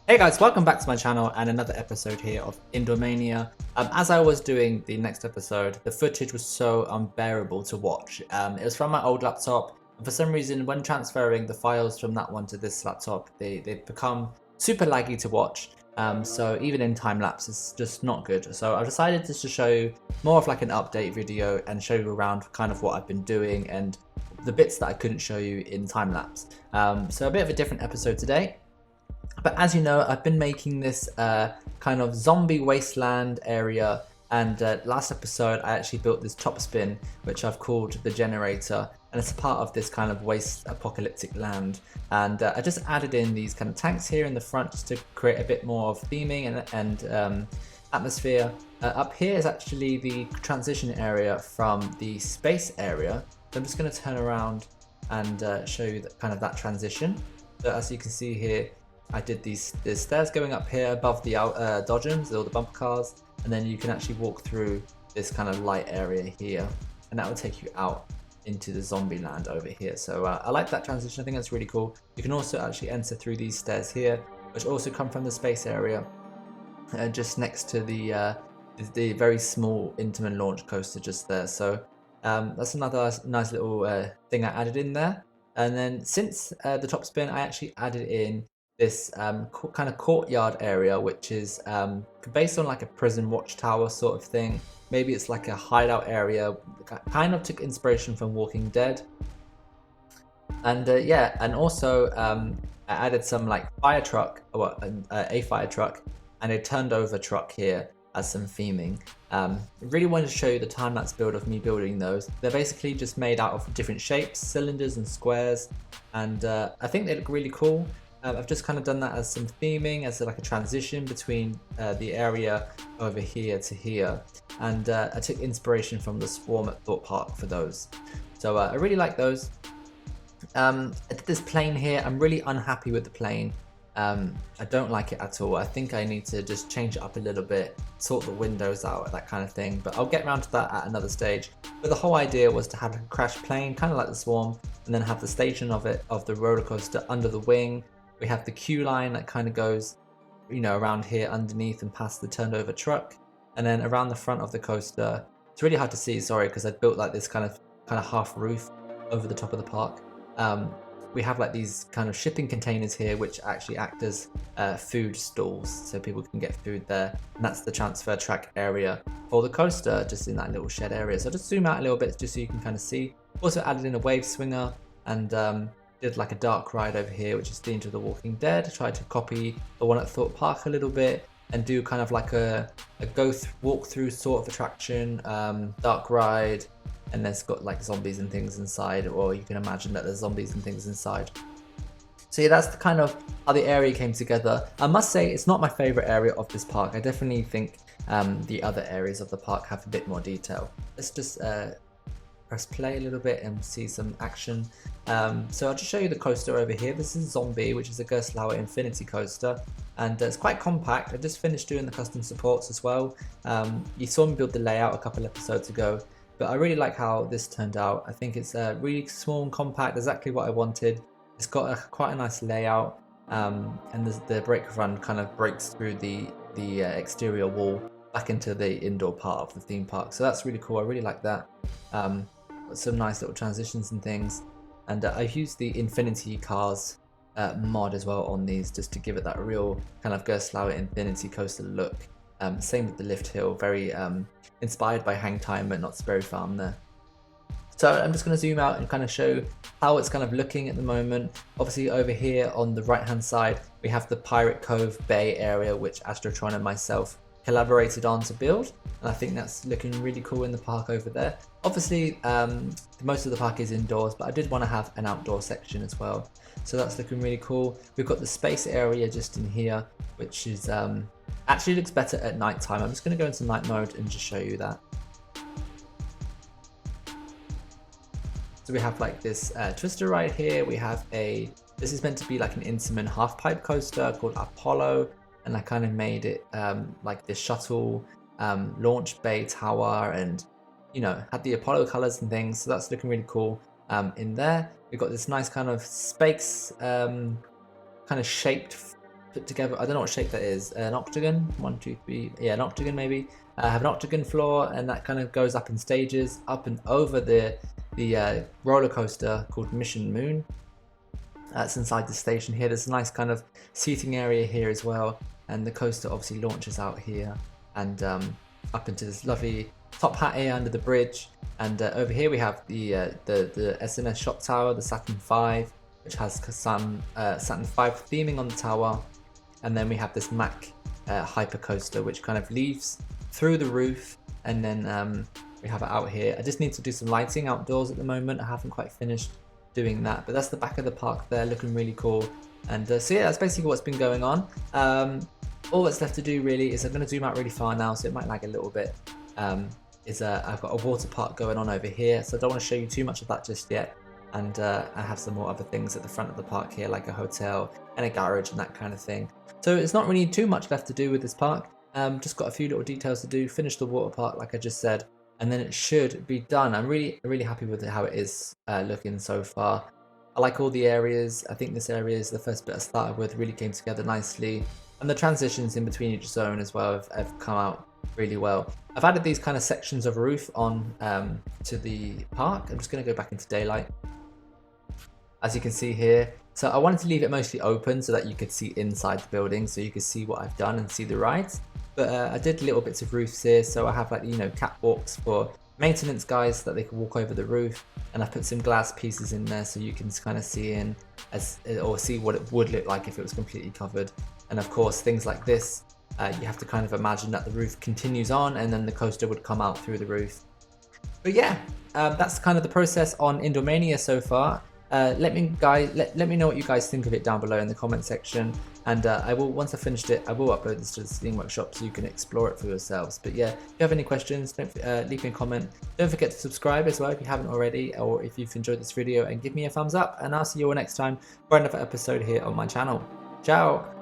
Hey guys, welcome back to my channel and another episode here of Indoor-Mania. As I was doing the next episode, the footage was so unbearable to watch. It was from my old laptop, and for some reason when transferring the files from that one to this laptop, they've become super laggy to watch. So even in time-lapse, it's just not good. So I've decided just to show you more of like an update video and show you around kind of what I've been doing and the bits that I couldn't show you in time-lapse. So a bit of a different episode today. But as you know, I've been making this kind of zombie wasteland area, and last episode I actually built this top spin, which I've called the generator, and it's a part of this kind of waste apocalyptic land. And I just added in these kind of tanks here in the front just to create a bit more of theming and atmosphere. Up here is actually the transition area from the space area. So I'm just going to turn around and show you kind of that transition. So as you can see here, I did there's stairs going up here above the dodgems, all the bumper cars, and then you can actually walk through this kind of light area here, and that will take you out into the zombie land over here. So I like that transition. I think that's really cool. You can also actually enter through these stairs here, which also come from the space area, just next to the very small Intamin launch coaster just there. So that's another nice little thing I added in there. And then since the top spin, I actually added in this kind of courtyard area, which is based on like a prison watchtower sort of thing. Maybe it's like a hideout area. Kind of took inspiration from Walking Dead. And yeah, and also I added some like fire truck, or a fire truck, and a turned over truck here as some theming. Really wanted to show you the time-lapse build of me building those. They're basically just made out of different shapes, cylinders and squares, and I think they look really cool. I've just kind of done that as some theming, as like a transition between the area over here to here. And I took inspiration from the Swarm at Thorpe Park for those. So I really like those. I did this plane here. I'm really unhappy with the plane. I don't like it at all. I think I need to just change it up a little bit, sort the windows out, that kind of thing. But I'll get around to that at another stage. But the whole idea was to have a crash plane, kind of like the Swarm, and then have the station of the roller coaster under the wing. We have the queue line that kind of goes, you know, around here underneath and past the turned over truck, and then around the front of the coaster. It's really hard to see, sorry, because I built like this kind of half roof over the top of the park. We have like these kind of shipping containers here, which actually act as food stalls, so people can get food there. And that's the transfer track area for the coaster, just in that little shed area. So I'll just zoom out a little bit just so you can kind of see. Also added in a wave swinger, and did like a dark ride over here, which is themed to The Walking Dead. I tried to copy the one at Thorpe Park a little bit and do kind of like a walk through sort of attraction, dark ride, and then it's got like zombies and things inside, or you can imagine that there's zombies and things inside. So yeah, that's the kind of how the area came together. I must say it's not my favorite area of this park. I definitely think the other areas of the park have a bit more detail. Let's just press play a little bit and see some action. So I'll just show you the coaster over here. This is Zombie, which is a Gerstlauer Infinity coaster, and it's quite compact. I just finished doing the custom supports as well. You saw me build the layout a couple episodes ago, but I really like how this turned out. I think it's really small and compact, exactly what I wanted. It's got quite a nice layout, and the brake run kind of breaks through the exterior wall back into the indoor part of the theme park. So that's really cool. I really like that. Some nice little transitions and things, and I've used the Infinity Cars mod as well on these, just to give it that real kind of Gerstlauer Infinity coaster look. Same with the lift hill, very inspired by Hang Time but not Sperry Farm there. So I'm just going to zoom out and kind of show how it's kind of looking at the moment. Obviously over here on the right hand side we have the Pirate Cove Bay area, which Astrotron and myself collaborated on to build, and I think that's looking really cool in the park over there. Obviously most of the park is indoors, but I did want to have an outdoor section as well, so that's looking really cool. We've got the space area just in here, which is actually looks better at night time. I'm just going to go into night mode and just show you that. So we have like this twister ride here. We have this is meant to be like an Intamin half pipe coaster called Apollo, and I kind of made it like this shuttle launch bay tower, and you know, had the Apollo colors and things, so that's looking really cool. In there we've got this nice kind of space kind of shaped put together, I don't know what shape that is, an octagon, 1, 2, 3, yeah, an octagon maybe. I have an octagon floor, and that kind of goes up in stages, up and over the roller coaster called Mission Moon. That's inside the station here. There's a nice kind of seating area here as well, and the coaster obviously launches out here and up into this lovely top hat here under the bridge. And over here we have the SNS shop tower, the Saturn V, which has some Saturn V theming on the tower. And then we have this Mack hyper coaster, which kind of leaves through the roof, and then we have it out here. I just need to do some lighting outdoors at the moment. I haven't quite finished doing that, but that's the back of the park there, looking really cool. And so yeah, that's basically what's been going on. All that's left to do really is I'm going to zoom out really far now, so it might lag a little bit. I've got a water park going on over here, so I don't want to show you too much of that just yet. And I have some more other things at the front of the park here, like a hotel and a garage and that kind of thing. So it's not really too much left to do with this park. Just got a few little details to do, finish the water park like I just said, and then it should be done. I'm really happy with how it is looking so far. I like all the areas. I think this area is the first bit I started with, really came together nicely. And the transitions in between each zone as well have come out really well. I've added these kind of sections of roof on to the park. I'm just going to go back into daylight. As you can see here, so I wanted to leave it mostly open so that you could see inside the building, so you could see what I've done and see the rides. But I did little bits of roofs here, so I have, like, you know, catwalks for maintenance guys so that they can walk over the roof, and I've put some glass pieces in there so you can kind of see in or see what it would look like if it was completely covered. And of course, things like this, you have to kind of imagine that the roof continues on and then the coaster would come out through the roof. But yeah, that's kind of the process on Indoor-Mania so far. Let me know what you guys think of it down below in the comment section, and I will, once I've finished it, I will upload this to the Steam Workshop so you can explore it for yourselves. But yeah, if you have any questions, don't leave me a comment. Don't forget to subscribe as well if you haven't already, or if you've enjoyed this video, and give me a thumbs up, and I'll see you all next time for another episode here on my channel. Ciao!